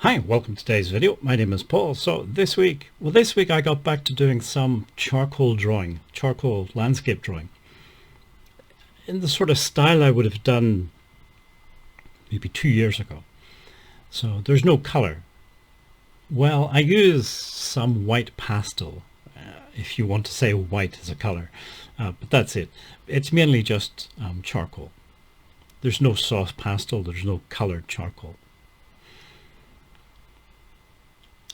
Hi, welcome to today's video. My name is Paul. So this week I got back to doing some charcoal landscape drawing in the sort of style I would have done maybe 2 years ago. So there's no color. Well, I use some white pastel, if you want to say white is a color, but that's it. It's mainly just charcoal. There's no soft pastel, there's no colored charcoal.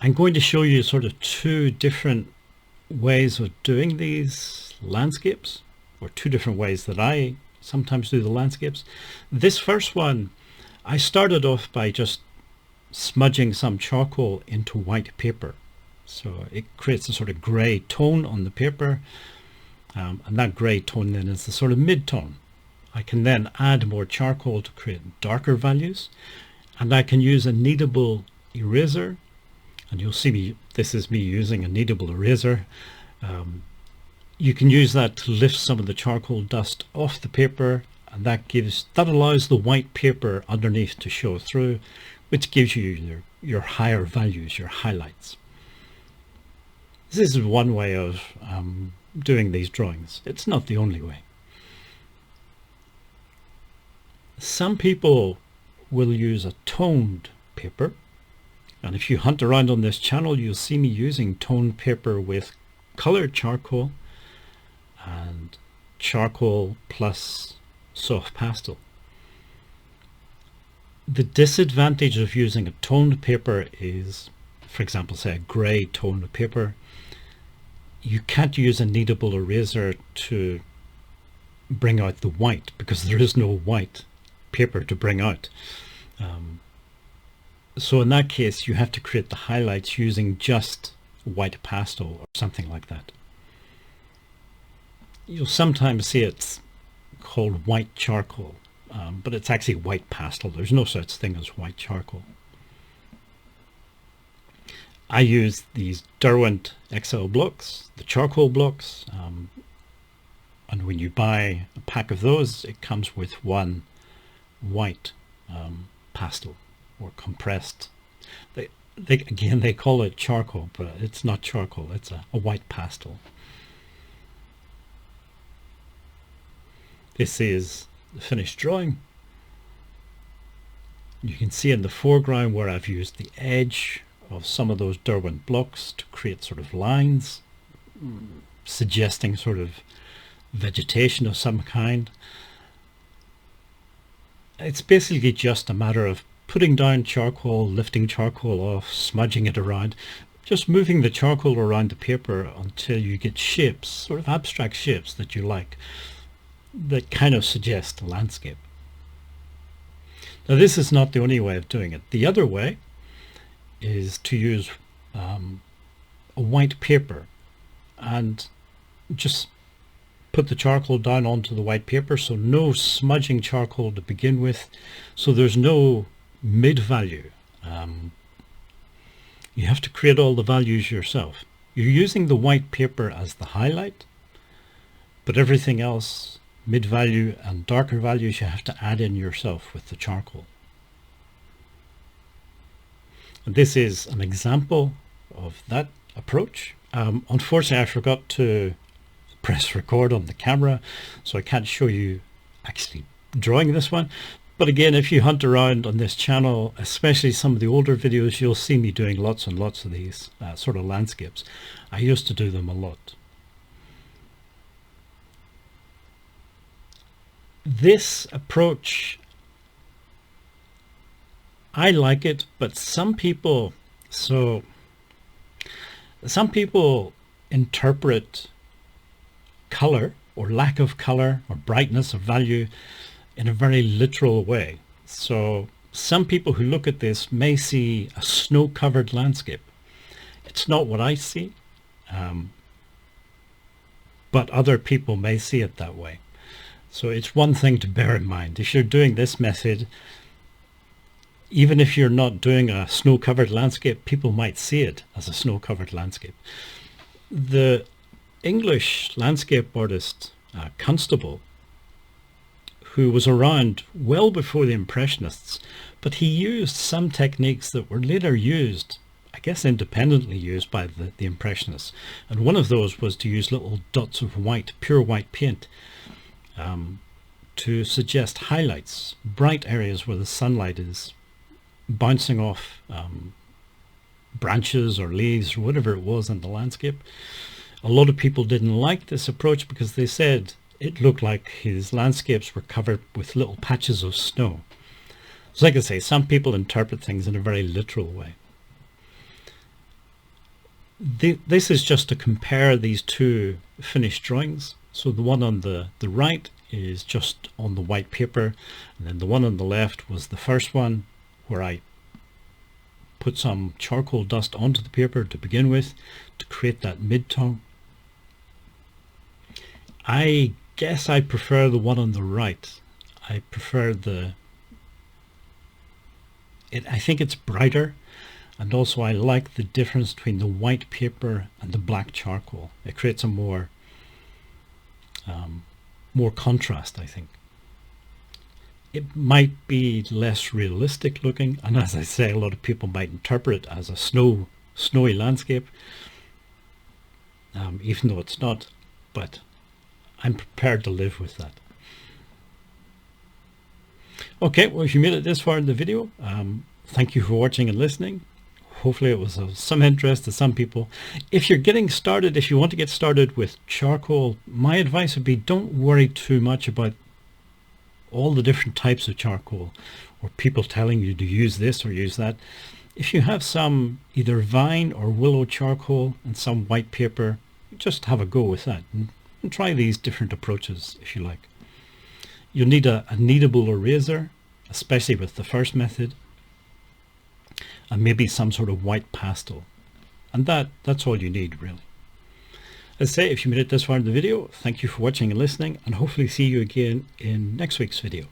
I'm going to show you sort of two different ways of doing these landscapes, or two different ways that I sometimes do the landscapes. This first one, I started off by just smudging some charcoal into white paper. So it creates a sort of grey tone on the paper, and that grey tone then is the sort of mid-tone. I can then add more charcoal to create darker values, and I can use a kneadable eraser. And you'll see this is me using a kneadable eraser. You can use that to lift some of the charcoal dust off the paper, and that allows the white paper underneath to show through, which gives you your higher values, your highlights. This is one way of doing these drawings. It's not the only way. Some people will use a toned paper. And if you hunt around on this channel, you'll see me using toned paper with colored charcoal and charcoal plus soft pastel. The disadvantage of using a toned paper is, for example, say a grey toned paper, you can't use a kneadable eraser to bring out the white because there is no white paper to bring out. So in that case, you have to create the highlights using just white pastel or something like that. You'll sometimes see it's called white charcoal, but it's actually white pastel. There's no such thing as white charcoal. I use these Derwent XL blocks, the charcoal blocks, and when you buy a pack of those, it comes with one white pastel, or compressed. They call it charcoal, but it's not charcoal, it's a white pastel. This is the finished drawing. You can see in the foreground where I've used the edge of some of those Derwent blocks to create sort of lines, suggesting sort of vegetation of some kind. It's basically just a matter of putting down charcoal, lifting charcoal off, smudging it around, just moving the charcoal around the paper until you get shapes, sort of abstract shapes that you like, that kind of suggest a landscape. Now this is not the only way of doing it. The other way is to use a white paper and just put the charcoal down onto the white paper, so no smudging charcoal to begin with, so there's no mid value. You have to create all the values yourself. You're using the white paper as the highlight, but everything else, mid value and darker values, you have to add in yourself with the charcoal. And this is an example of that approach. Unfortunately, I forgot to press record on the camera, so I can't show you actually drawing this one. But again, if you hunt around on this channel, especially some of the older videos, you'll see me doing lots and lots of these sort of landscapes. I used to do them a lot. This approach, I like it, but some people interpret color or lack of color or brightness or value in a very literal way. So some people who look at this may see a snow-covered landscape. It's not what I see, but other people may see it that way. So it's one thing to bear in mind. If you're doing this method, even if you're not doing a snow-covered landscape, people might see it as a snow-covered landscape. The English landscape artist Constable, who was around well before the Impressionists, But he used some techniques that were later used, I guess independently used by the Impressionists. And one of those was to use little dots of white, pure white paint, to suggest highlights, bright areas where the sunlight is bouncing off branches or leaves or whatever it was in the landscape. A lot of people didn't like this approach because they said it looked like his landscapes were covered with little patches of snow. So like I say, some people interpret things in a very literal way. This is just to compare these two finished drawings. So the one on the right is just on the white paper, and then the one on the left was the first one where I put some charcoal dust onto the paper to begin with to create that mid-tone. I guess I prefer the one on the right. I prefer I think it's brighter, and also I like the difference between the white paper and the black charcoal. It creates a more contrast, I think. It might be less realistic looking, and as I say, a lot of people might interpret it as a snowy landscape, even though it's not, but I'm prepared to live with that. Okay, well, if you made it this far in the video, thank you for watching and listening. Hopefully it was of some interest to some people. If you're getting started, if you want to get started with charcoal, my advice would be don't worry too much about all the different types of charcoal or people telling you to use this or use that. If you have some either vine or willow charcoal and some white paper, just have a go with that and try these different approaches if you like. You'll need a kneadable eraser, especially with the first method, and maybe some sort of white pastel, and that's all you need really. As I say, if you made it this far in the video, thank you for watching and listening, and hopefully see you again in next week's video.